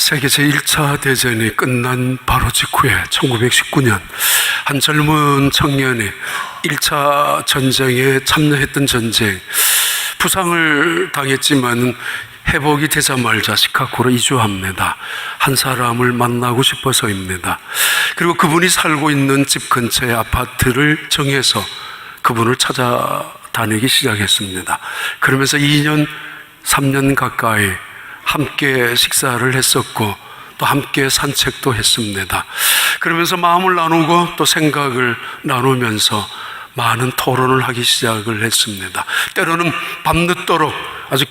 세계 제1차 대전이 끝난 바로 직후에 1919년 한 젊은 청년이 1차 전쟁에 참여했던 전쟁, 부상을 당했지만 회복이 되자마자 시카고로 이주합니다. 한 사람을 만나고 싶어서입니다. 그리고 그분이 살고 있는 집 근처의 아파트를 정해서 그분을 찾아다니기 시작했습니다. 그러면서 2년, 3년 가까이 함께 식사를 했었고 또 함께 산책도 했습니다. 그러면서 마음을 나누고 또 생각을 나누면서 많은 토론을 하기 시작을 했습니다. 때로는 밤늦도록 아주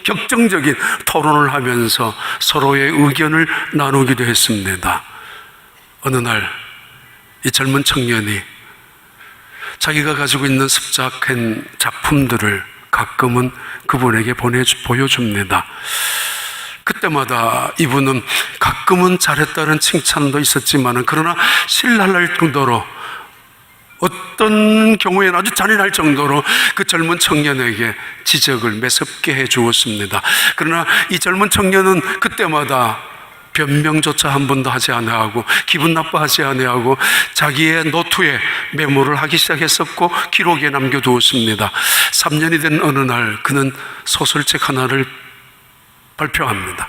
격정적인 토론을 하면서 서로의 의견을 나누기도 했습니다. 어느 날 이 젊은 청년이 자기가 가지고 있는 습작한 작품들을 가끔은 그분에게 보여줍니다. 그때마다 이분은 가끔은 잘했다는 칭찬도 있었지만 그러나 신랄할 정도로, 어떤 경우에는 아주 잔인할 정도로 그 젊은 청년에게 지적을 매섭게 해 주었습니다. 그러나 이 젊은 청년은 그때마다 변명조차 한 번도 하지 아니하고 기분 나빠하지 아니하고 자기의 노트에 메모를 하기 시작했었고 기록에 남겨두었습니다. 3년이 된 어느 날 그는 소설책 하나를 발표합니다.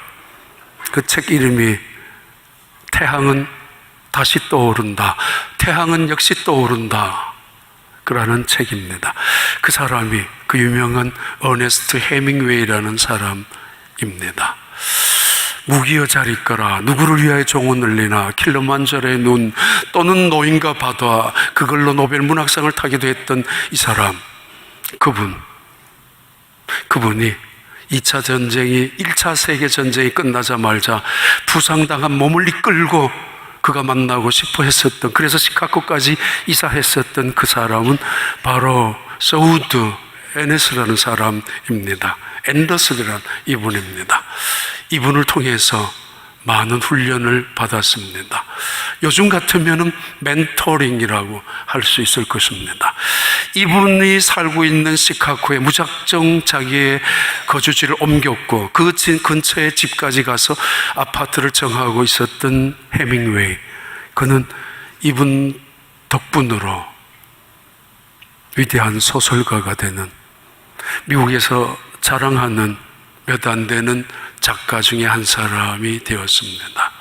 그 책 이름이 태양은 다시 떠오른다, 태양은 역시 떠오른다 그라는 책입니다. 그 사람이 그 유명한 어네스트 헤밍웨이라는 사람입니다. 무기여 잘 있거라, 누구를 위하여 종을 늘리나, 킬리만자로의 눈, 또는 노인과 바다, 그걸로 노벨 문학상을 타기도 했던 이 사람, 그분이 2차 전쟁이 1차 세계전쟁이 끝나자마자 부상당한 몸을 이끌고 그가 만나고 싶어 했었던, 그래서 시카고까지 이사했었던 그 사람은 바로 서우드 에네스라는 사람입니다. 앤더슨이라는 이분입니다. 이분을 통해서 많은 훈련을 받았습니다. 요즘 같으면 멘토링이라고 할 수 있을 것입니다. 이분이 살고 있는 시카고에 무작정 자기의 거주지를 옮겼고 그 근처의 집까지 가서 아파트를 정하고 있었던 헤밍웨이, 그는 이분 덕분으로 위대한 소설가가 되는, 미국에서 자랑하는 몇 안 되는 작가 중에 한 사람이 되었습니다.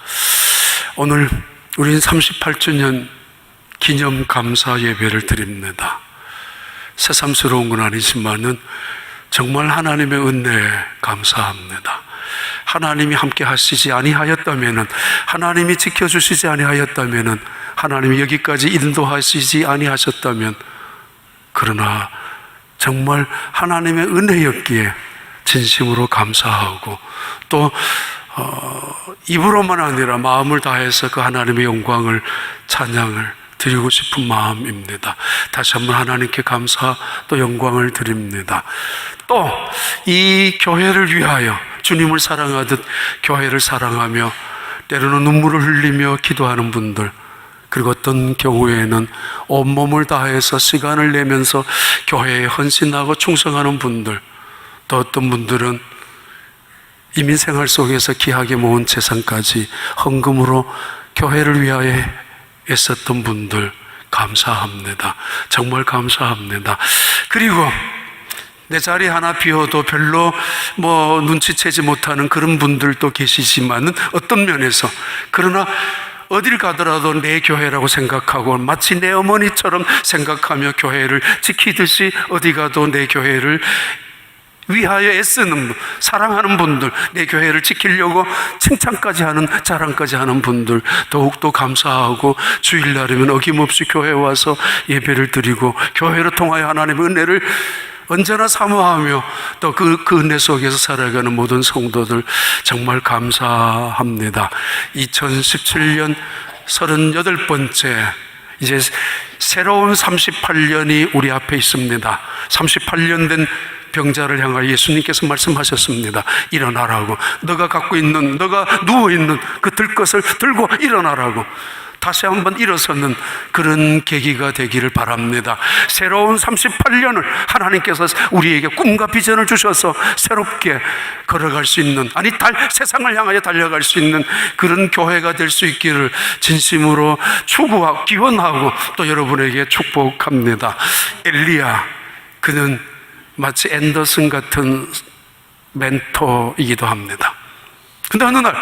오늘 우린 38주년 기념 감사 예배를 드립니다. 새삼스러운 건 아니지만은 정말 하나님의 은혜에 감사합니다. 하나님이 함께 하시지 아니하였다면은, 하나님이 지켜주시지 아니하였다면은, 하나님이 여기까지 인도하시지 아니하셨다면, 그러나 정말 하나님의 은혜였기에 진심으로 감사하고 또 입으로만 아니라 마음을 다해서 그 하나님의 영광을, 찬양을 드리고 싶은 마음입니다. 다시 한번 하나님께 감사 또 영광을 드립니다. 또 이 교회를 위하여 주님을 사랑하듯 교회를 사랑하며 때로는 눈물을 흘리며 기도하는 분들, 그리고 어떤 경우에는 온몸을 다해서 시간을 내면서 교회에 헌신하고 충성하는 분들, 또 어떤 분들은 이민생활 속에서 귀하게 모은 재산까지 헌금으로 교회를 위하여 애썼던 분들, 감사합니다. 정말 감사합니다. 그리고 내 자리 하나 비워도 별로 눈치채지 못하는 그런 분들도 계시지만은 어떤 면에서, 그러나 어딜 가더라도 내 교회라고 생각하고 마치 내 어머니처럼 생각하며 교회를 지키듯이 어디 가도 내 교회를 위하여 애쓰는, 사랑하는 분들, 내 교회를 지키려고 칭찬까지 하는, 자랑까지 하는 분들 더욱더 감사하고, 주일날이면 어김없이 교회에 와서 예배를 드리고 교회를 통하여 하나님의 은혜를 언제나 사모하며 또 그 은혜 속에서 살아가는 모든 성도들 정말 감사합니다. 2017년 38번째 이제 새로운 38년이 우리 앞에 있습니다. 38년 된 병자를 향하여 예수님께서 말씀하셨습니다. 일어나라고. 너가 갖고 있는, 너가 누워있는 그 들것을 들고 일어나라고. 다시 한번 일어서는 그런 계기가 되기를 바랍니다. 새로운 38년을 하나님께서 우리에게 꿈과 비전을 주셔서 새롭게 걸어갈 수 있는, 아니 세상을 향하여 달려갈 수 있는 그런 교회가 될 수 있기를 진심으로 추구하고 기원하고 또 여러분에게 축복합니다. 엘리야, 그는 마치 앤더슨 같은 멘토이기도 합니다. 근데 어느 날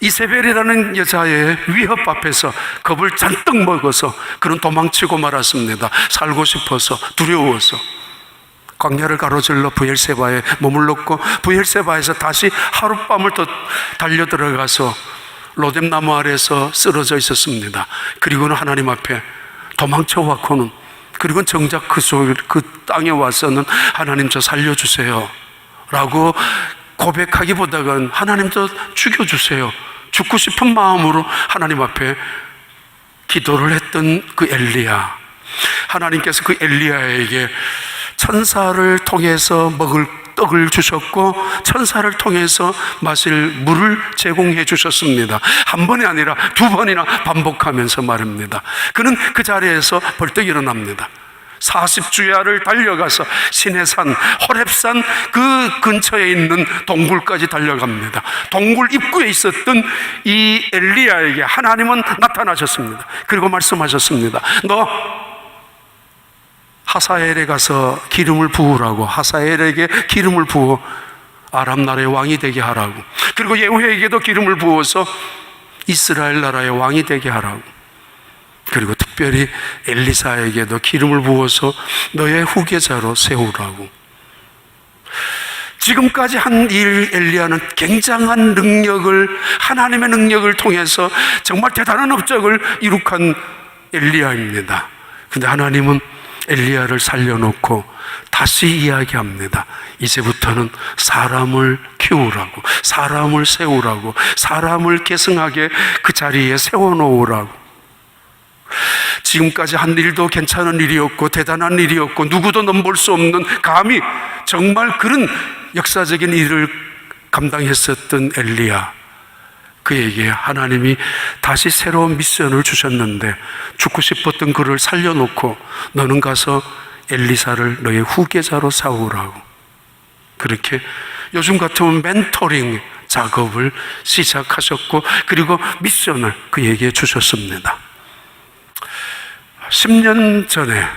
이세벨이라는 여자의 위협 앞에서 겁을 잔뜩 먹어서 그는 도망치고 말았습니다. 살고 싶어서, 두려워서 광야를 가로질러 브엘세바에 머물렀고, 브엘세바에서 다시 하룻밤을 더 달려 들어가서 로뎀나무 아래에서 쓰러져 있었습니다. 그리고는 하나님 앞에 도망쳐 왔고는, 그리고 정작 그 땅에 와서는 하나님 저 살려주세요 라고 고백하기보다는 하나님 저 죽여주세요, 죽고 싶은 마음으로 하나님 앞에 기도를 했던 그 엘리야, 하나님께서 그 엘리야에게 천사를 통해서 먹을 떡을 주셨고 천사를 통해서 마실 물을 제공해 주셨습니다. 한 번이 아니라 두 번이나 반복하면서 말입니다. 그는 그 자리에서 벌떡 일어납니다. 40주야를 달려가서 시내산, 호렙산 그 근처에 있는 동굴까지 달려갑니다. 동굴 입구에 있었던 이 엘리야에게 하나님은 나타나셨습니다. 그리고 말씀하셨습니다. 너 하사엘에 가서 기름을 부으라고, 하사엘에게 기름을 부어 아람 나라의 왕이 되게 하라고, 그리고 예후에게도 기름을 부어서 이스라엘 나라의 왕이 되게 하라고, 그리고 특별히 엘리사에게도 기름을 부어서 너의 후계자로 세우라고. 지금까지 한 일 엘리야는 굉장한 능력을, 하나님의 능력을 통해서 정말 대단한 업적을 이룩한 엘리야입니다. 근데 하나님은 엘리야를 살려놓고 다시 이야기합니다. 이제부터는 사람을 키우라고, 사람을 세우라고, 사람을 계승하게 그 자리에 세워놓으라고. 지금까지 한 일도 괜찮은 일이었고 대단한 일이었고 누구도 넘볼 수 없는, 감히 정말 그런 역사적인 일을 감당했었던 엘리야, 그에게 하나님이 다시 새로운 미션을 주셨는데 죽고 싶었던 그를 살려놓고 너는 가서 엘리사를 너의 후계자로 세우라고. 그렇게 요즘 같으면 멘토링 작업을 시작하셨고 그리고 미션을 그에게 주셨습니다. 10년 전에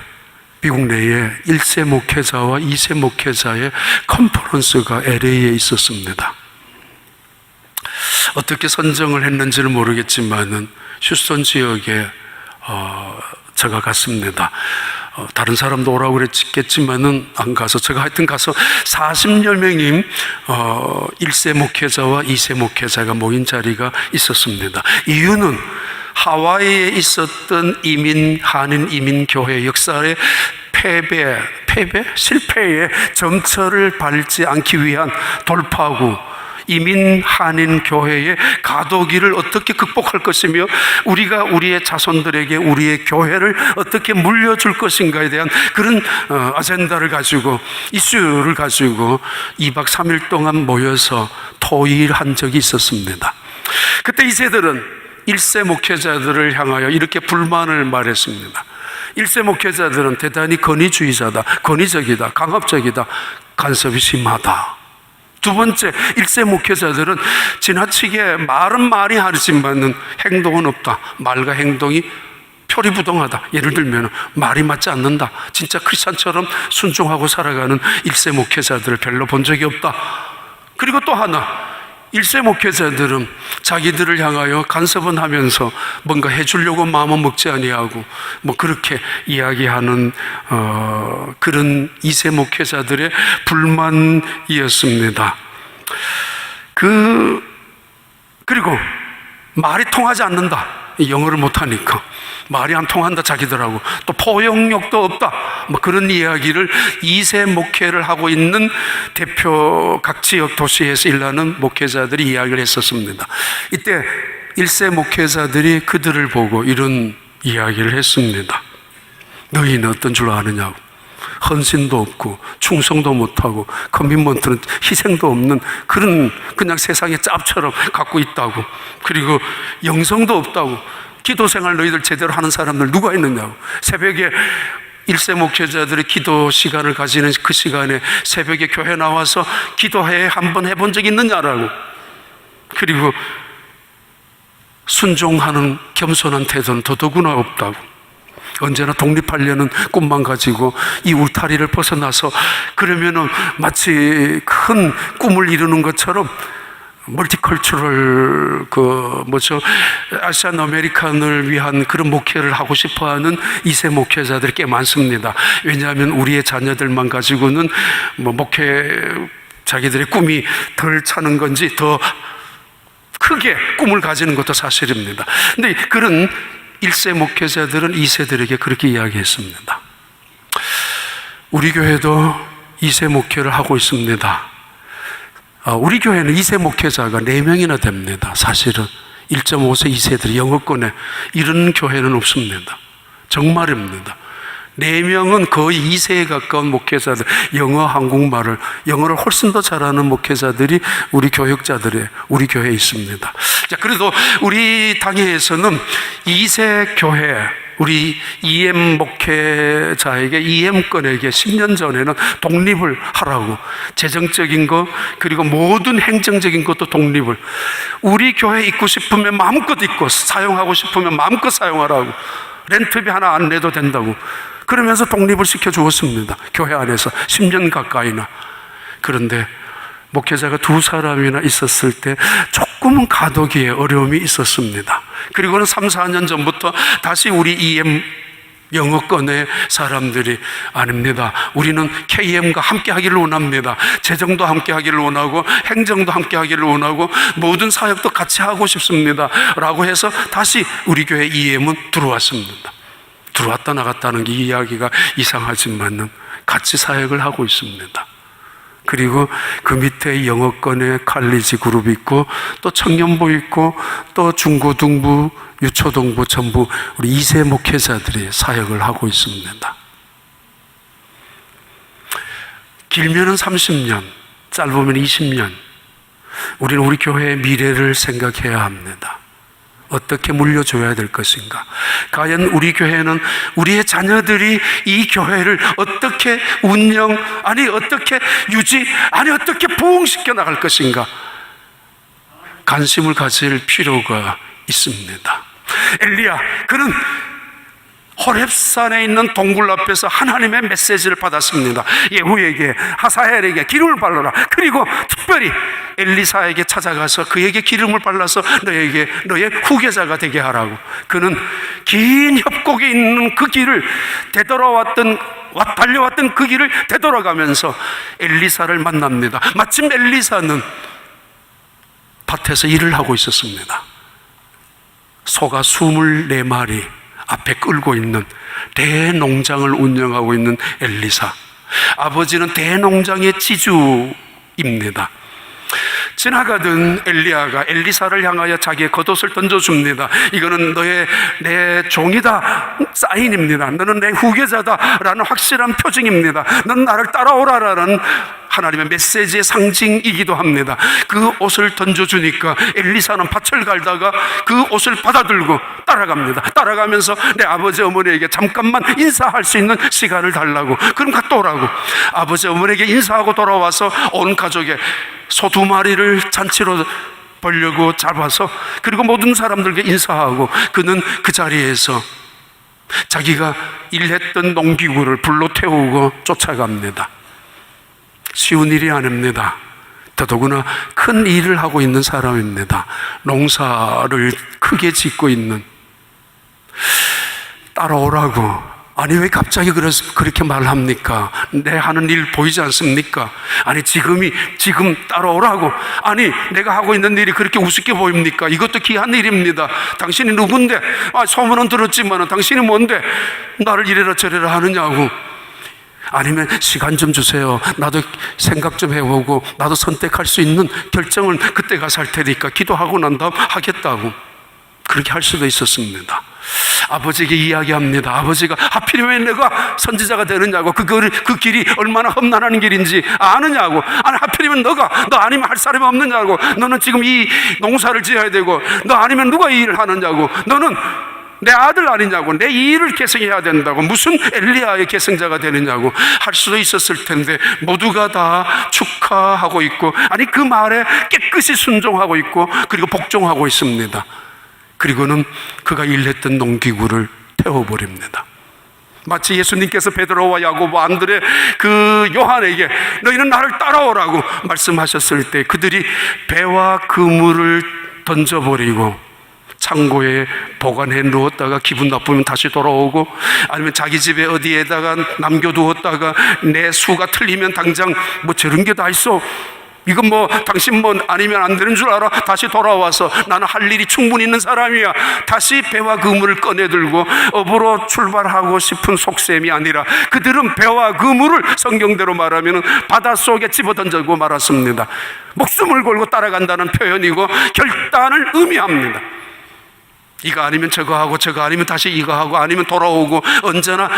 미국 내에 1세 목회자와 2세 목회자의 컨퍼런스가 LA에 있었습니다. 어떻게 선정을 했는지는 모르겠지만은 휴스턴 지역에 제가 갔습니다. 다른 사람도 오라고 그랬겠지만은 안 가서, 제가 하여튼 가서 40여 명인 1세 목회자와 2세 목회자가 모인 자리가 있었습니다. 이유는 하와이에 있었던 한인 이민교회 역사의 실패의 정처를 밟지 않기 위한 돌파구, 이민 한인 교회의 가도기를 어떻게 극복할 것이며 우리가 우리의 자손들에게 우리의 교회를 어떻게 물려줄 것인가에 대한 그런 아젠다를 가지고, 이슈를 가지고 2박 3일 동안 모여서 토의한 적이 있었습니다. 그때 이 세들은 1세 목회자들을 향하여 이렇게 불만을 말했습니다. 1세 목회자들은 대단히 권위주의자다, 권위적이다, 강압적이다, 간섭이 심하다. 두 번째, 1세 목회자들은 지나치게 말은 많이 하지만은 행동은 없다. 말과 행동이 표리부동하다. 예를 들면 말이 맞지 않는다. 진짜 크리스찬처럼 순종하고 살아가는 1세 목회자들을 별로 본 적이 없다. 그리고 또 하나, 1세 목회자들은 자기들을 향하여 간섭은 하면서 뭔가 해주려고 마음은 먹지 아니하고 그렇게 이야기하는 그런 2세 목회자들의 불만이었습니다. 그리고 말이 통하지 않는다. 영어를 못하니까 말이 안 통한다 자기들하고, 또 포용력도 없다, 그런 이야기를 2세 목회를 하고 있는 대표 각 지역 도시에서 일하는 목회자들이 이야기를 했었습니다. 이때 1세 목회자들이 그들을 보고 이런 이야기를 했습니다. 너희는 어떤 줄 아느냐고. 헌신도 없고 충성도 못하고 커밋먼트는 희생도 없는 그런 그냥 세상의 짭처럼 갖고 있다고. 그리고 영성도 없다고. 기도생활 너희들 제대로 하는 사람들 누가 있느냐고. 새벽에 1세 목회자들의 기도 시간을 가지는 그 시간에 새벽에 교회 나와서 기도회 한번 해본 적 있느냐라고. 그리고 순종하는 겸손한 태도는 더더구나 없다고. 언제나 독립하려는 꿈만 가지고 이 울타리를 벗어나서 그러면은 마치 큰 꿈을 이루는 것처럼 멀티컬처럴 아시안 아메리칸을 위한 그런 목회를 하고 싶어하는 2세 목회자들이 꽤 많습니다. 왜냐하면 우리의 자녀들만 가지고는 목회 자기들의 꿈이 덜 차는 건지 더 크게 꿈을 가지는 것도 사실입니다. 근데 그런 1세 목회자들은 2세들에게 그렇게 이야기했습니다. 우리 교회도 2세 목회를 하고 있습니다. 우리 교회는 2세 목회자가 4명이나 됩니다. 사실은 1.5세 2세들이 영어권에 이런 교회는 없습니다. 정말입니다. 4명은 거의 2세에 가까운 목회자들, 영어, 한국말을, 영어를 훨씬 더 잘하는 목회자들이 우리 교역자들의 우리 교회에 있습니다. 자, 그래도 우리 당회에서는 2세 교회, 우리 EM 목회자에게, EM권에게 10년 전에는 독립을 하라고, 재정적인 거, 그리고 모든 행정적인 것도 독립을, 우리 교회에 있고 싶으면 마음껏 있고, 사용하고 싶으면 마음껏 사용하라고, 렌트비 하나 안 내도 된다고, 그러면서 독립을 시켜주었습니다. 교회 안에서 10년 가까이나. 그런데 목회자가 2사람이나 있었을 때 조금은 가독기에 어려움이 있었습니다. 그리고는 3, 4년 전부터 다시 우리 EM 영어권의 사람들이 아닙니다. 우리는 KM과 함께 하기를 원합니다. 재정도 함께 하기를 원하고 행정도 함께 하기를 원하고 모든 사역도 같이 하고 싶습니다 라고 해서 다시 우리 교회 EM은 들어왔습니다. 들어왔다 나갔다는 게 이야기가 이상하지만은 같이 사역을 하고 있습니다. 그리고 그 밑에 영어권의 칼리지 그룹이 있고 또 청년부 있고 또 중고등부, 유초등부 전부 우리 2세 목회자들이 사역을 하고 있습니다. 길면은 30년, 짧으면 20년. 우리는 우리 교회의 미래를 생각해야 합니다. 어떻게 물려줘야 될 것인가? 과연 우리 교회는 우리의 자녀들이 이 교회를 어떻게 운영, 어떻게 유지, 어떻게 부흥시켜 나갈 것인가? 관심을 가질 필요가 있습니다. 엘리야, 그는 호렙산에 있는 동굴 앞에서 하나님의 메시지를 받았습니다. 예후에게, 하사엘에게 기름을 발라라. 그리고 특별히 엘리사에게 찾아가서 그에게 기름을 발라서 너의 후계자가 되게 하라고. 그는 긴 협곡에 있는 그 길을 달려왔던 그 길을 되돌아가면서 엘리사를 만납니다. 마침 엘리사는 밭에서 일을 하고 있었습니다. 소가 24마리 앞에 끌고 있는 대농장을 운영하고 있는 엘리사. 아버지는 대농장의 지주입니다. 지나가던 엘리야가 엘리사를 향하여 자기의 겉옷을 던져줍니다. 이거는 내 종이다 사인입니다. 너는 내 후계자다라는 확실한 표징입니다. 넌 나를 따라오라라는 하나님의 메시지의 상징이기도 합니다. 그 옷을 던져주니까 엘리사는 밭을 갈다가 그 옷을 받아들고 따라갑니다. 따라가면서 내 아버지 어머니에게 잠깐만 인사할 수 있는 시간을 달라고. 그럼 갔다 오라고. 아버지 어머니에게 인사하고 돌아와서 온 가족의 소 2마리를 잔치로 벌려고 잡아서 그리고 모든 사람들에게 인사하고 그는 그 자리에서 자기가 일했던 농기구를 불로 태우고 쫓아갑니다. 쉬운 일이 아닙니다. 더더구나 큰 일을 하고 있는 사람입니다. 농사를 크게 짓고 있는. 따라오라고. 왜 갑자기 그렇게 말합니까? 내 하는 일 보이지 않습니까? 지금 따라오라고. 내가 하고 있는 일이 그렇게 우습게 보입니까? 이것도 귀한 일입니다. 당신이 누군데? 소문은 들었지만 당신이 뭔데 나를 이래라 저래라 하느냐고. 아니면 시간 좀 주세요. 나도 생각 좀 해보고 나도 선택할 수 있는 결정을 그때 가서 할 테니까 기도하고 난 다음 하겠다고. 그렇게 할 수도 있었습니다. 아버지에게 이야기합니다. 아버지가 하필이면 내가 선지자가 되느냐고, 그 길이 얼마나 험난한 길인지 아느냐고. 아니 하필이면 너 아니면 할 사람이 없느냐고. 너는 지금 이 농사를 지어야 되고, 너 아니면 누가 이 일을 하느냐고. 너는 내 아들 아니냐고. 내 이 일을 계승해야 된다고. 무슨 엘리야의 계승자가 되느냐고 할 수도 있었을 텐데, 모두가 다 축하하고 있고, 아니 그 말에 깨끗이 순종하고 있고, 그리고 복종하고 있습니다. 그리고는 그가 일했던 농기구를 태워버립니다. 마치 예수님께서 베드로와 야고보, 안드레, 그 요한에게 너희는 나를 따라오라고 말씀하셨을 때 그들이 배와 그물을 던져버리고 창고에 보관해 놓았다가 기분 나쁘면 다시 돌아오고, 아니면 자기 집에 어디에다가 남겨두었다가 내 수가 틀리면 당장 뭐 저런 게 다 있어, 이건 뭐 당신 뭐 아니면 안 되는 줄 알아? 다시 돌아와서 나는 할 일이 충분히 있는 사람이야. 다시 배와 그물을 꺼내들고 업으로 출발하고 싶은 속셈이 아니라, 그들은 배와 그물을 성경대로 말하면 바닷속에 집어던지고 말았습니다. 목숨을 걸고 따라간다는 표현이고 결단을 의미합니다. 이거 아니면 저거 하고, 저거 아니면 다시 이거 하고, 아니면 돌아오고, 언제나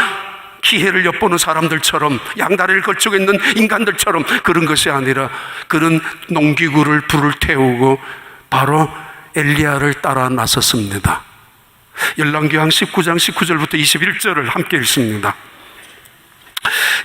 기회를 엿보는 사람들처럼, 양다리를 걸치고 있는 인간들처럼 그런 것이 아니라, 그는 농기구를 불을 태우고 바로 엘리야를 따라 나섰습니다. 열왕기상 19장 19절부터 21절을 함께 읽습니다.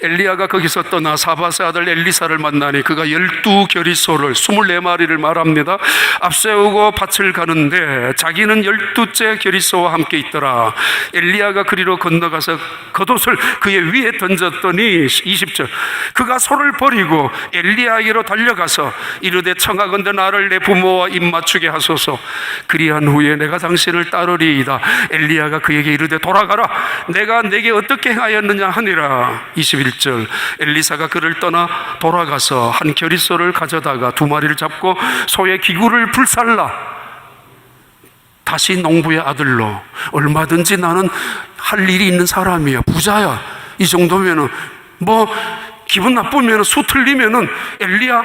엘리야가 거기서 떠나 사밧의 아들 엘리사를 만나니 그가 12겨리소를 24마리를 말합니다. 앞세우고 밭을 가는데 자기는 12째 겨리소와 함께 있더라. 엘리야가 그리로 건너가서 겉옷을 그의 위에 던졌더니 20절 그가 소를 버리고 엘리야에게로 달려가서 이르되 청하건대 나를 내 부모와 입맞추게 하소서. 그리한 후에 내가 당신을 따르리이다. 엘리야가 그에게 이르되 돌아가라. 내가 내게 어떻게 행하였느냐 하니라. 21절 엘리사가 그를 떠나 돌아가서 한 겨리소를 가져다가 2마리를 잡고 소의 기구를 불살라 다시 농부의 아들로, 얼마든지 나는 할 일이 있는 사람이야, 부자야, 이 정도면은 뭐 기분 나쁘면 수 틀리면은 엘리야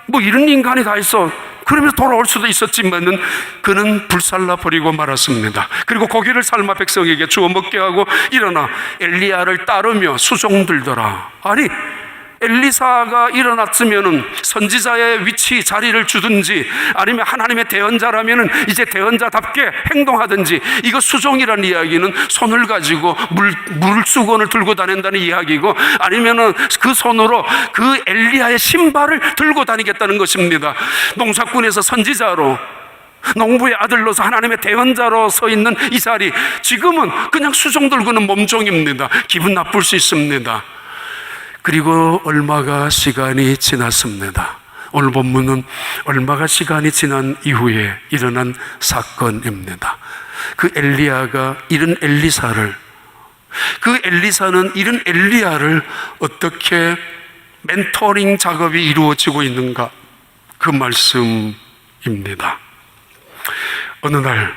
뭐 이런 인간이 다 있어, 그러면서 돌아올 수도 있었지만은 그는 불살라 버리고 말았습니다. 그리고 고기를 삶아 백성에게 주어 먹게 하고 일어나 엘리야를 따르며 수종들더라. 아니 엘리사가 일어났으면은 선지자의 위치 자리를 주든지, 아니면 하나님의 대언자라면은 이제 대언자답게 행동하든지, 이거 수종이라는 이야기는 손을 가지고 물수건을 들고 다닌다는 이야기고, 아니면은 그 손으로 그 엘리야의 신발을 들고 다니겠다는 것입니다. 농사꾼에서 선지자로, 농부의 아들로서 하나님의 대언자로 서 있는 이 자리, 지금은 그냥 수종 들고는 몸종입니다. 기분 나쁠 수 있습니다. 그리고 얼마가 시간이 지났습니다. 오늘 본문은 얼마가 시간이 지난 이후에 일어난 사건입니다. 그 엘리야가 이런 엘리사를, 그 엘리사는 이런 엘리야를 어떻게 멘토링 작업이 이루어지고 있는가, 그 말씀입니다. 어느 날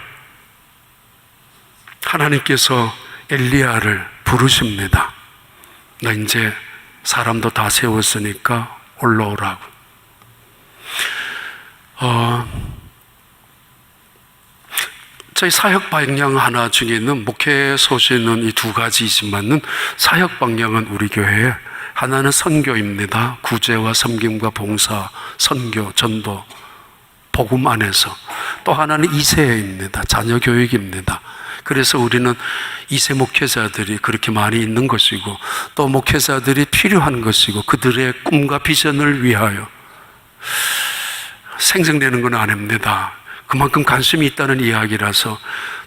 하나님께서 엘리야를 부르십니다. 나 이제 사람도 다 세웠으니까 올라오라고. 저희 사역 방향 하나 중에는, 목회 소신은 이 2가지이지만은 사역 방향은 우리 교회에 하나는 선교입니다. 구제와 섬김과 봉사, 선교, 전도, 복음 안에서. 또 하나는 2세입니다. 자녀 교육입니다. 그래서 우리는 2세 목회자들이 그렇게 많이 있는 것이고, 또 목회자들이 필요한 것이고, 그들의 꿈과 비전을 위하여 생생되는 건 아닙니다. 그만큼 관심이 있다는 이야기라서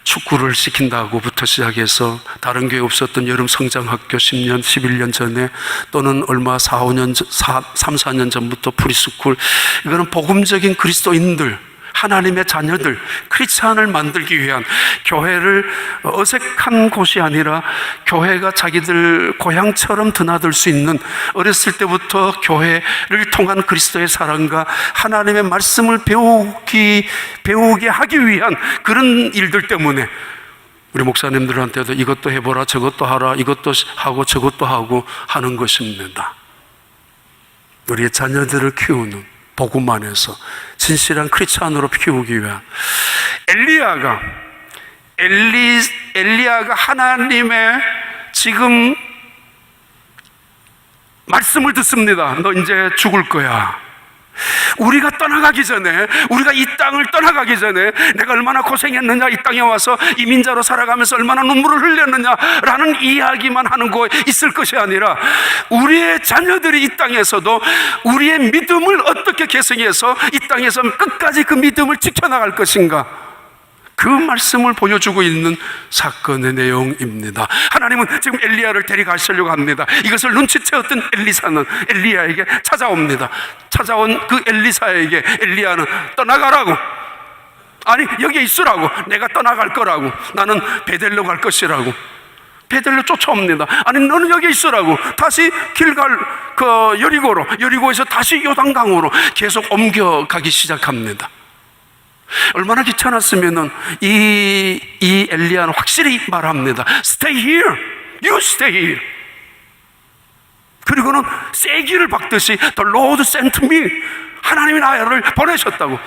축구를 시킨다고부터 시작해서 다른 교회 없었던 여름 성장학교 10년, 11년 전에, 또는 얼마 3, 4년 전부터 프리스쿨, 이거는 복음적인 그리스도인들, 하나님의 자녀들, 크리스찬을 만들기 위한, 교회를 어색한 곳이 아니라 교회가 자기들 고향처럼 드나들 수 있는, 어렸을 때부터 교회를 통한 그리스도의 사랑과 하나님의 말씀을 배우게 하기 위한 그런 일들 때문에 우리 목사님들한테도 이것도 해보라, 저것도 하라, 이것도 하고 저것도 하고 하는 것입니다. 우리의 자녀들을 키우는, 복음 안에서 진실한 크리스찬으로 키우기 위한. 엘리야가 엘리야가 하나님의 지금 말씀을 듣습니다. 너 이제 죽을 거야. 우리가 떠나가기 전에, 우리가 이 땅을 떠나가기 전에 내가 얼마나 고생했느냐, 이 땅에 와서 이민자로 살아가면서 얼마나 눈물을 흘렸느냐라는 이야기만 하는 거 있을 것이 아니라 우리의 자녀들이 이 땅에서도 우리의 믿음을 어떻게 계승해서 이 땅에서 끝까지 그 믿음을 지켜나갈 것인가, 그 말씀을 보여주고 있는 사건의 내용입니다. 하나님은 지금 엘리야를 데려가시려고 합니다. 이것을 눈치채었던 엘리사는 엘리야에게 찾아옵니다. 찾아온 그 엘리사에게 엘리야는 떠나가라고, 아니 여기에 있으라고, 내가 떠나갈 거라고, 나는 베델로 갈 것이라고 베델로 쫓아옵니다. 아니 너는 여기 있으라고. 다시 길갈 그 여리고에서 다시 요단강으로 계속 옮겨가기 시작합니다. 얼마나 귀찮았으면은 이 엘리야는 확실히 말합니다. Stay here, you stay here. 그리고는 쐐기를 박듯이 The Lord sent me, 하나님이 나를 보내셨다고.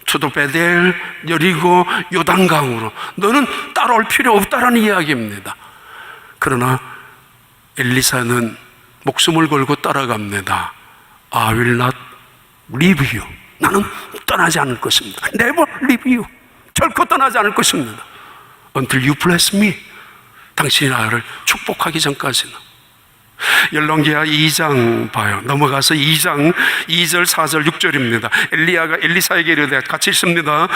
저도 베델, 여리고, 요단강으로, 너는 따라올 필요 없다라는 이야기입니다. 그러나 엘리사는 목숨을 걸고 따라갑니다. I will not leave you. 나는 떠나지 않을 것입니다. Never leave you. 결코 떠나지 않을 것입니다. Until you bless me. 당신이 나를 축복하기 전까지는. 열왕기하 2장 봐요. 넘어가서 2장 2절 4절 6절입니다. 엘리야가 엘리사에게 이르되, 같이 있습니다.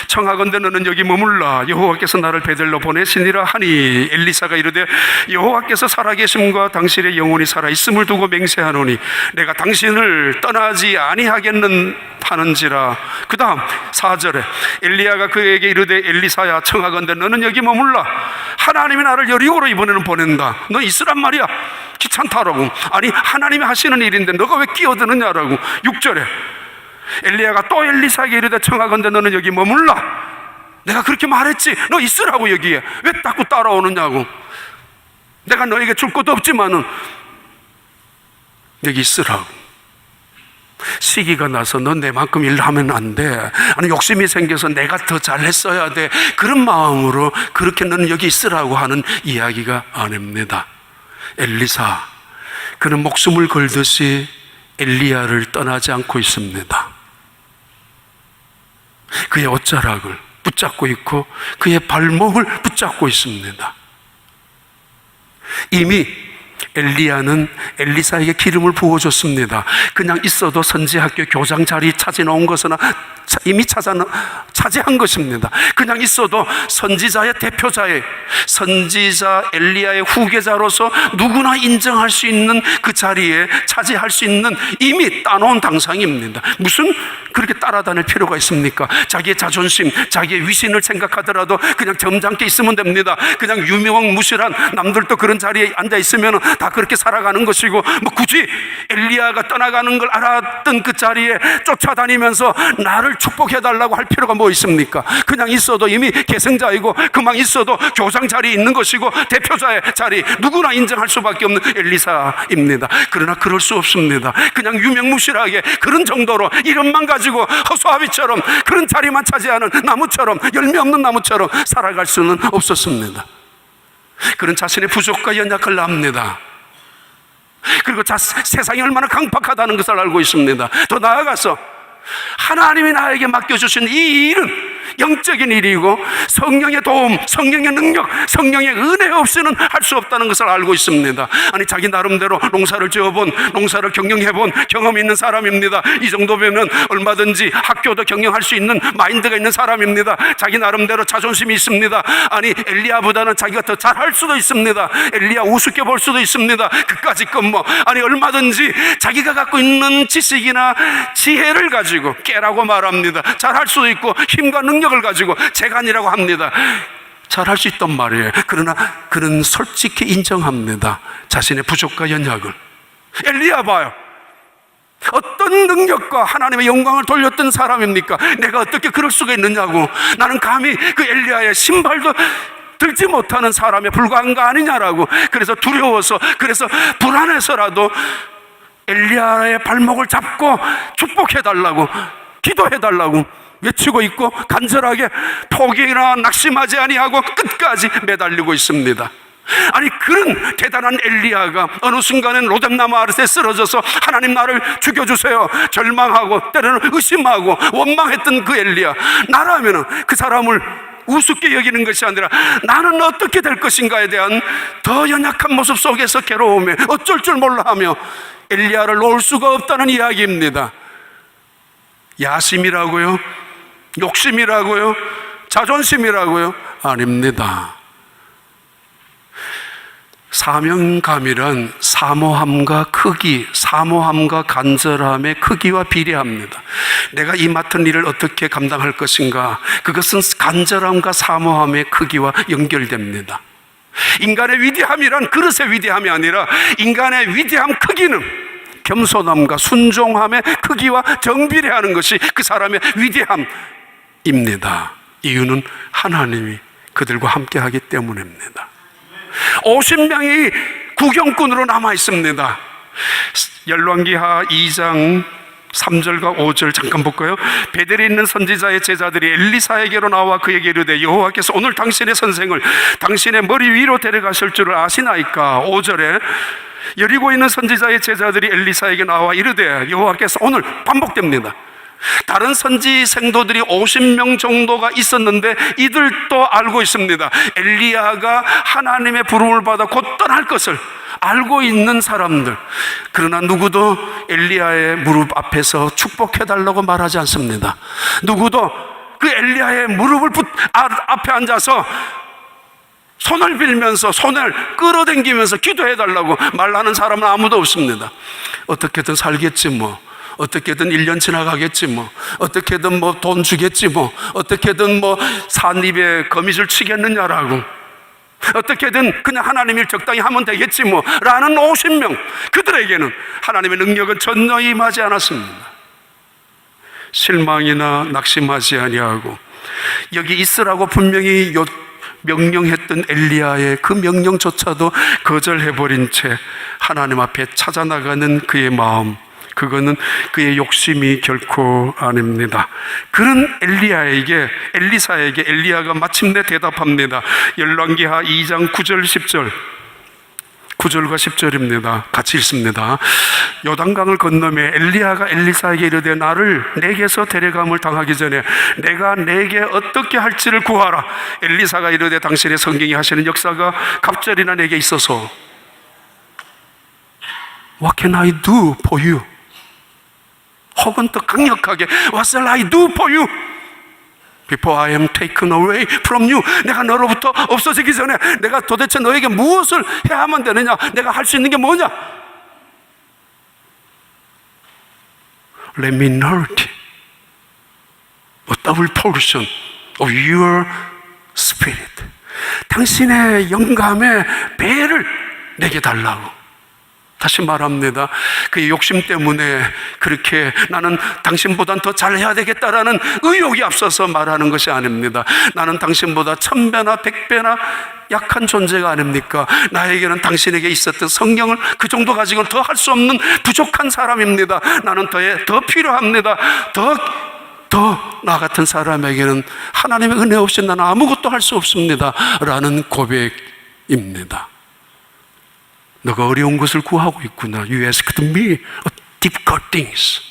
청하건대 너는 여기 머물라. 여호와께서 나를 베델로 보내시니라 하니, 엘리사가 이르되 여호와께서 살아계심과 당신의 영혼이 살아있음을 두고 맹세하노니 내가 당신을 떠나지 아니하겠는지라. 그 다음 4절에 엘리야가 그에게 이르되 엘리사야, 청하건대 너는 여기 머물라. 하나님이 나를 여리고로 이번에는 보낸다. 너 있으란 말이야. 귀찮다라고. 아니 하나님이 하시는 일인데 너가 왜 끼어드느냐라고. 6절에 엘리야가 또 엘리사에게 이르되 청하건대 너는 여기 머물라. 내가 그렇게 말했지, 너 있으라고. 여기에 왜 자꾸 따라오느냐고. 내가 너에게 줄 것도 없지만은 여기 있으라고. 시기가 나서 너 내만큼 일하면 안 돼, 아니 욕심이 생겨서 내가 더 잘했어야 돼, 그런 마음으로 그렇게 너는 여기 있으라고 하는 이야기가 아닙니다. 엘리사, 그는 목숨을 걸듯이 엘리야를 떠나지 않고 있습니다. 그의 옷자락을 붙잡고 있고 그의 발목을 붙잡고 있습니다. 이미 엘리야는 엘리사에게 기름을 부어줬습니다. 그냥 있어도 선지학교 교장 자리 차지놓은 것은 이미 차지한 것입니다. 그냥 있어도 선지자의 대표자의, 선지자 엘리야의 후계자로서 누구나 인정할 수 있는 그 자리에 차지할 수 있는 이미 따놓은 당상입니다. 무슨 그렇게 따라다닐 필요가 있습니까? 자기의 자존심, 자기의 위신을 생각하더라도 그냥 점잖게 있으면 됩니다. 그냥 유명무실한 남들도 그런 자리에 앉아 있으면 다 그렇게 살아가는 것이고, 뭐 굳이 엘리야가 떠나가는 걸 알았던 그 자리에 쫓아다니면서 나를 축복해달라고 할 필요가 뭐 있습니까? 그냥 있어도 이미 계승자이고 그만 있어도 교장 자리에 있는 것이고 대표자의 자리, 누구나 인정할 수밖에 없는 엘리사입니다. 그러나 그럴 수 없습니다. 그냥 유명무실하게 그런 정도로 이름만 가지고 허수아비처럼 그런 자리만 차지하는 나무처럼, 열매 없는 나무처럼 살아갈 수는 없었습니다. 그런 자신의 부족과 연약을 압니다. 그리고 세상이 얼마나 강팍하다는 것을 알고 있습니다. 더 나아가서 하나님이 나에게 맡겨주신 이 일은 영적인 일이고 성령의 도움, 성령의 능력, 성령의 은혜 없이는 할 수 없다는 것을 알고 있습니다. 아니 자기 나름대로 농사를 지어본, 농사를 경영해본 경험이 있는 사람입니다. 이 정도면 얼마든지 학교도 경영할 수 있는 마인드가 있는 사람입니다. 자기 나름대로 자존심이 있습니다. 아니 엘리야보다는 자기가 더 잘할 수도 있습니다. 엘리야 우습게 볼 수도 있습니다. 그까짓 건 뭐, 아니 얼마든지 자기가 갖고 있는 지식이나 지혜를 가지고 깨라고 말합니다. 잘할 수도 있고 힘과 능력을 가지고 재간이라고 합니다. 잘할 수 있단 말이에요. 그러나 그는 솔직히 인정합니다. 자신의 부족과 연약을. 엘리야 봐요. 어떤 능력과 하나님의 영광을 돌렸던 사람입니까? 내가 어떻게 그럴 수가 있느냐고. 나는 감히 그 엘리야의 신발도 들지 못하는 사람에 불과한 거 아니냐라고. 그래서 두려워서, 그래서 불안해서라도 엘리야의 발목을 잡고 축복해달라고, 기도해달라고 외치고 있고 간절하게 포기나 낙심하지 아니하고 끝까지 매달리고 있습니다. 아니, 그런 대단한 엘리야가 어느 순간엔 로뎀나무 아래에 쓰러져서 하나님 나를 죽여주세요 절망하고 때로는 의심하고 원망했던 그 엘리야, 나라면 그 사람을 우습게 여기는 것이 아니라 나는 어떻게 될 것인가에 대한 더 연약한 모습 속에서 괴로움에 어쩔 줄 몰라 하며 엘리야를 놓을 수가 없다는 이야기입니다. 야심이라고요? 욕심이라고요? 자존심이라고요? 아닙니다. 사명감이란 사모함과 크기, 사모함과 간절함의 크기와 비례합니다. 내가 이 맡은 일을 어떻게 감당할 것인가, 그것은 간절함과 사모함의 크기와 연결됩니다. 인간의 위대함이란 그릇의 위대함이 아니라 인간의 위대함 크기는 겸손함과 순종함의 크기와 정비례하는 것이 그 사람의 위대함입니다. 이유는 하나님이 그들과 함께하기 때문입니다. 50명이 구경꾼으로 남아 있습니다. 열왕기하 2장 3절과 5절 잠깐 볼까요? 베델에 있는 선지자의 제자들이 엘리사에게로 나와 그에게 이르되 여호와께서 오늘 당신의 선생을 당신의 머리 위로 데려가실 줄을 아시나이까? 5절에 여리고에 있는 선지자의 제자들이 엘리사에게 나와 이르되 여호와께서 오늘, 반복됩니다. 다른 선지 생도들이 50명 정도가 있었는데 이들도 알고 있습니다. 엘리야가 하나님의 부름을 받아 곧 떠날 것을 알고 있는 사람들. 그러나 누구도 엘리야의 무릎 앞에서 축복해달라고 말하지 않습니다. 누구도 그 엘리야의 무릎을 앞에 앉아서 손을 빌면서 손을 끌어당기면서 기도해달라고 말하는 사람은 아무도 없습니다. 어떻게든 살겠지 뭐, 어떻게든 1년 지나가겠지 뭐, 어떻게든 뭐 돈 주겠지 뭐, 어떻게든 뭐 산입에 거미줄 치겠느냐라고, 어떻게든 그냥 하나님 일 적당히 하면 되겠지 뭐 라는 50명, 그들에게는 하나님의 능력은 전혀 임하지 않았습니다. 실망이나 낙심하지 아니하고 여기 있으라고 분명히 명령했던 엘리야의 그 명령조차도 거절해버린 채 하나님 앞에 찾아나가는 그의 마음, 그거는 그의 욕심이 결코 아닙니다. 그런 엘리사에게 엘리야가 마침내 대답합니다. 열왕기하 2장 9절 10절, 9절과 10절입니다. 같이 읽습니다. 요단강을 건너며 엘리야가 엘리사에게 이르되 나를 내게서 데려감을 당하기 전에 내가 내게 어떻게 할지를 구하라. 엘리사가 이르되 당신의 성경이 하시는 역사가 갑절이나 내게 있어서 What can I do for you? 혹은 더 강력하게 What shall I do for you? Before I am taken away from you. 내가 너로부터 없어지기 전에 내가 도대체 너에게 무엇을 해야만 되느냐? 내가 할 수 있는 게 뭐냐? Let me nourish a double portion of your spirit. 당신의 영감의 배를 내게 달라고. 다시 말합니다. 그 욕심 때문에 그렇게 나는 당신보단 더 잘해야 되겠다라는 의욕이 앞서서 말하는 것이 아닙니다. 나는 당신보다 1000배나 100배나 약한 존재가 아닙니까? 나에게는 당신에게 있었던 성령을 그 정도 가지고는 더 할 수 없는 부족한 사람입니다. 나는 더 필요합니다. 나 같은 사람에게는 하나님의 은혜 없이 나는 아무것도 할 수 없습니다 라는 고백입니다. 너가 어려운 것을 구하고 있구나. You asked me difficult things.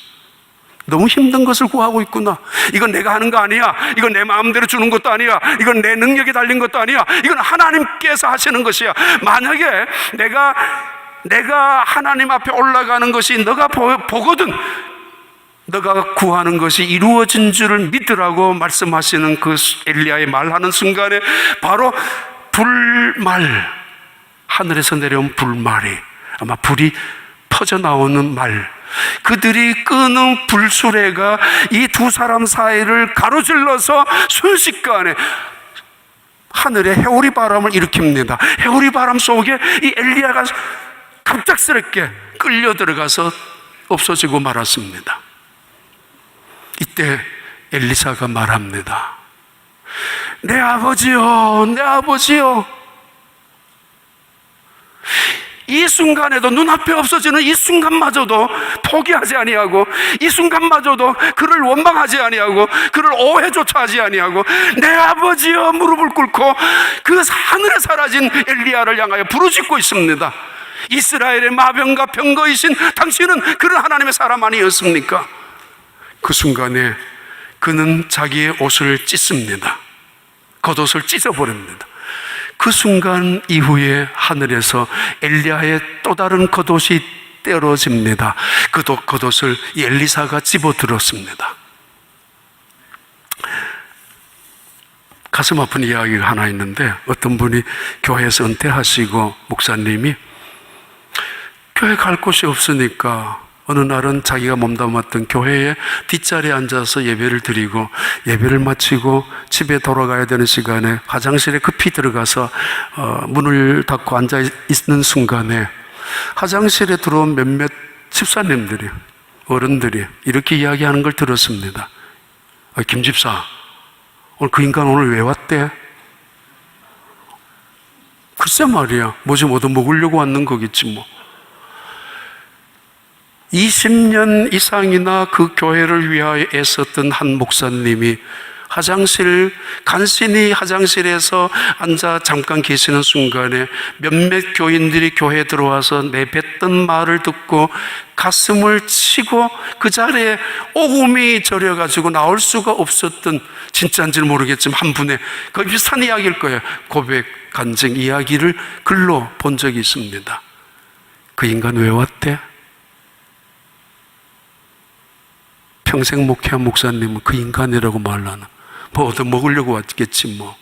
너무 힘든 것을 구하고 있구나. 이건 내가 하는 거 아니야. 이건 내 마음대로 주는 것도 아니야. 이건 내 능력에 달린 것도 아니야. 이건 하나님께서 하시는 것이야. 만약에 내가 하나님 앞에 올라가는 것이 너가 보거든, 너가 구하는 것이 이루어진 줄을 믿으라고 말씀하시는 그 엘리야의 말하는 순간에 바로 불말, 하늘에서 내려온 불말이, 아마 불이 퍼져나오는 말, 그들이 끄는 불수레가 이 두 사람 사이를 가로질러서 순식간에 하늘에 해오리 바람을 일으킵니다. 해오리 바람 속에 이 엘리야가 갑작스럽게 끌려 들어가서 없어지고 말았습니다. 이때 엘리사가 말합니다. 내 아버지요, 내 아버지요. 이 순간에도 눈앞에 없어지는 이 순간마저도 포기하지 아니하고, 이 순간마저도 그를 원망하지 아니하고, 그를 오해조차 하지 아니하고, 내 아버지여 무릎을 꿇고 그 하늘에 사라진 엘리야를 향하여 부르짖고 있습니다. 이스라엘의 마병과 병거이신 당신은 그런 하나님의 사람 아니었습니까? 그 순간에 그는 자기의 옷을 찢습니다. 겉옷을 찢어버립니다. 그 순간 이후에 하늘에서 엘리야의 또 다른 겉옷이 떨어집니다. 그 겉옷을 엘리사가 집어들었습니다. 가슴 아픈 이야기가 하나 있는데, 어떤 분이 교회에서 은퇴하시고 목사님이 교회 갈 곳이 없으니까 어느 날은 자기가 몸담았던 교회의 뒷자리에 앉아서 예배를 드리고, 예배를 마치고 집에 돌아가야 되는 시간에 화장실에 급히 들어가서 문을 닫고 앉아 있는 순간에 화장실에 들어온 몇몇 집사님들이, 어른들이 이렇게 이야기하는 걸 들었습니다. 김 집사, 오늘 그 인간 오늘 왜 왔대? 글쎄 말이야, 뭐 좀 얻어먹으려고 왔는 거겠지 뭐. 20년 이상이나 그 교회를 위하여 애썼던 한 목사님이 간신히 화장실에서 앉아 잠깐 계시는 순간에 몇몇 교인들이 교회에 들어와서 내뱉던 말을 듣고 가슴을 치고 그 자리에 오금이 저려가지고 나올 수가 없었던, 진짜인지는 모르겠지만 한 분의 그 비슷한 이야기일 거예요. 고백, 간증 이야기를 글로 본 적이 있습니다. 그 인간 왜 왔대? 평생 목회한 목사님은 그 인간이라고 말하나? 뭐 얻어먹으려고 왔겠지 뭐.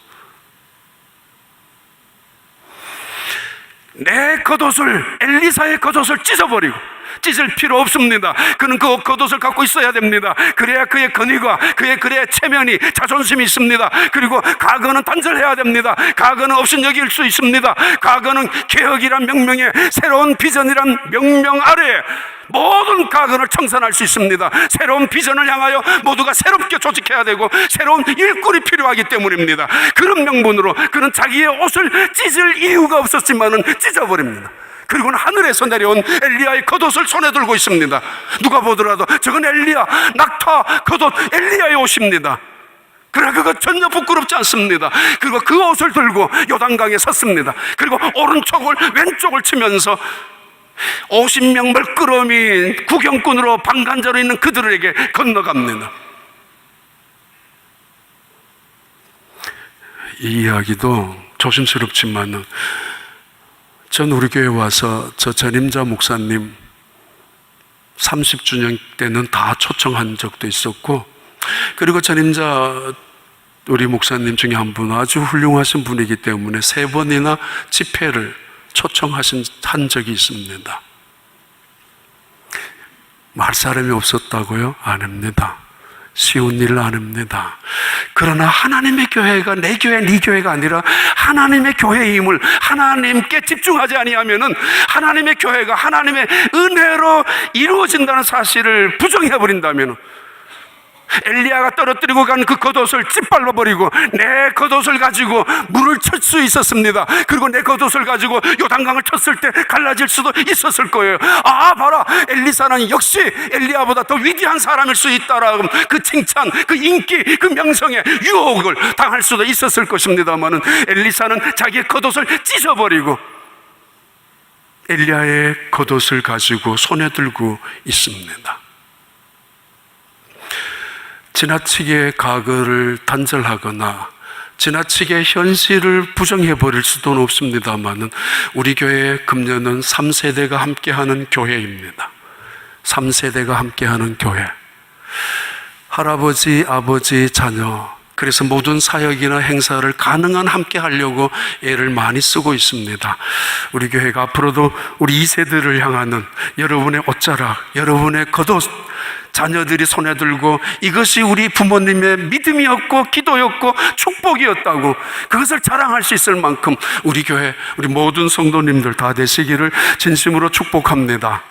내 겉옷을, 엘리사의 겉옷을 찢어버리고, 찢을 필요 없습니다. 그는 그 겉옷을 갖고 있어야 됩니다. 그래야 그의 권위가, 그래야 체면이, 자존심이 있습니다. 그리고 과거는 단절해야 됩니다. 과거는 업신여길 수 있습니다. 과거는 개혁이란 명명에, 새로운 비전이란 명명 아래 모든 과거를 청산할 수 있습니다. 새로운 비전을 향하여 모두가 새롭게 조직해야 되고 새로운 일꾼이 필요하기 때문입니다. 그런 명분으로 그는 자기의 옷을 찢을 이유가 없었지만은 찢어버립니다. 그리고는 하늘에서 내려온 엘리야의 겉옷을 손에 들고 있습니다. 누가 보더라도 저건 엘리야, 낙타 겉옷 엘리야의 옷입니다. 그러나 그거 전혀 부끄럽지 않습니다. 그리고 그 옷을 들고 요단강에 섰습니다. 그리고 오른쪽을 왼쪽을 치면서 50명 멀끄러미 구경꾼으로 방관자로 있는 그들에게 건너갑니다. 이 이야기도 조심스럽지만 전 우리 교회 와서 저 전임자 목사님 30주년 때는 다 초청한 적도 있었고, 그리고 전임자 우리 목사님 중에 한 분은 아주 훌륭하신 분이기 때문에 3번이나 집회를 한 적이 있습니다. 말 사람이 없었다고요? 아닙니다. 쉬운 일 아닙니다. 그러나 하나님의 교회가 내 교회, 네 교회가 아니라 하나님의 교회의 힘을 하나님께 집중하지 아니하면은 하나님의 교회가 하나님의 은혜로 이루어진다는 사실을 부정해버린다면, 엘리야가 떨어뜨리고 간 그 겉옷을 짓밟아버리고 내 겉옷을 가지고 물을 칠 수 있었습니다. 그리고 내 겉옷을 가지고 요단강을 쳤을 때 갈라질 수도 있었을 거예요. 아, 봐라, 엘리사는 역시 엘리야보다 더 위대한 사람일 수 있다라는 그 칭찬, 그 인기, 그 명성에 유혹을 당할 수도 있었을 것입니다만은 엘리사는 자기의 겉옷을 찢어버리고 엘리야의 겉옷을 가지고 손에 들고 있습니다. 지나치게 과거를 단절하거나 지나치게 현실을 부정해버릴 수는 없습니다만 우리 교회의 금년은 3세대가 함께하는 교회입니다. 3세대가 함께하는 교회. 할아버지, 아버지, 자녀, 그래서 모든 사역이나 행사를 가능한 함께 하려고 애를 많이 쓰고 있습니다. 우리 교회가 앞으로도 우리 2세들을 향하는 여러분의 옷자락, 여러분의 겉옷, 자녀들이 손에 들고 이것이 우리 부모님의 믿음이었고 기도였고 축복이었다고 그것을 자랑할 수 있을 만큼 우리 교회, 우리 모든 성도님들 다 되시기를 진심으로 축복합니다.